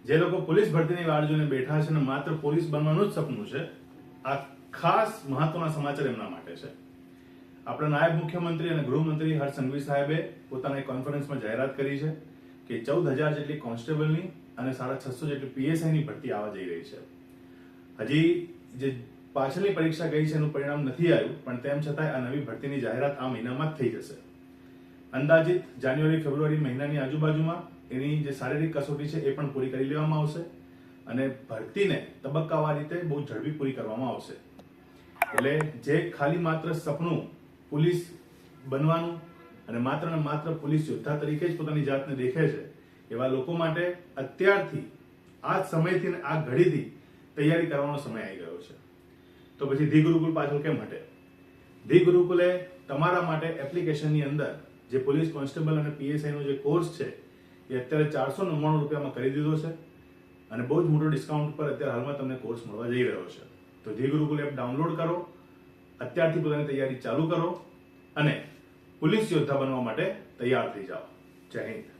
જે લોકો પોલીસ ભરતીની વાટ જોઈને બેઠા છે અને માત્ર પોલીસ બનવાનું જ સપનું છે, આ ખાસ મહત્વના સમાચાર એમના માટે છે. આપણા નાયબ મુખ્યમંત્રી અને ગૃહમંત્રી હર્ષ સંઘવી સાહેબે પોતાની કોન્ફરન્સમાં જાહેરાત કરી છે કે 14,000 જેટલી કોન્સ્ટેબલની અને 650 જેટલી પીએસઆઈની ભરતી આવવા જઈ રહી છે. હજી જે પાછળની પરીક્ષા ગઈ છે એનું પરિણામ નથી આવ્યું, પણ તેમ છતાં આ નવી ભરતીની જાહેરાત આ મહિનામાં જ થઈ જશે. અંદાજિત જાન્યુઆરી ફેબ્રુઆરી મહિનાની આજુબાજુમાં એની જે શારીરિક કસોટી છે એ પણ પૂરી કરી લેવામાં આવશે અને ભરતીને તબક્કાવાર રીતે બહુ ઝડપી પૂરી કરવામાં આવશે. એટલે જે ખાલી માત્ર સપનું પોલીસ બનવાનું અને માત્ર પોલીસ યોદ્ધા તરીકે જ પોતાની જાતને દેખે છે એવા લોકો માટે અત્યારથી આ સમયથી આ ઘડીથી તૈયારી કરવાનો સમય આવી ગયો છે. તો પછી ધી ગુરુકુલ પાછળ કેમ હટે? ધી ગુરુકુલે તમારા માટે એપ્લિકેશનની અંદર જે પોલીસ કોન્સ્ટેબલ અને પીએસઆઈ નો જે કોર્સ છે એ અત્યારે 499 રૂપિયામાં કરી દીધો છે અને બહુ જ મોટો ડિસ્કાઉન્ટ પર અત્યારે હાલમાં તમને કોર્સ મળવા જઈ રહ્યો છે. તો ધી ગુરુકુલ એપ ડાઉનલોડ કરો, અત્યારથી પોતાની તૈયારી ચાલુ કરો અને પોલીસ યોદ્ધા બનવા માટે તૈયાર થઈ જાઓ. જય હિન્દ.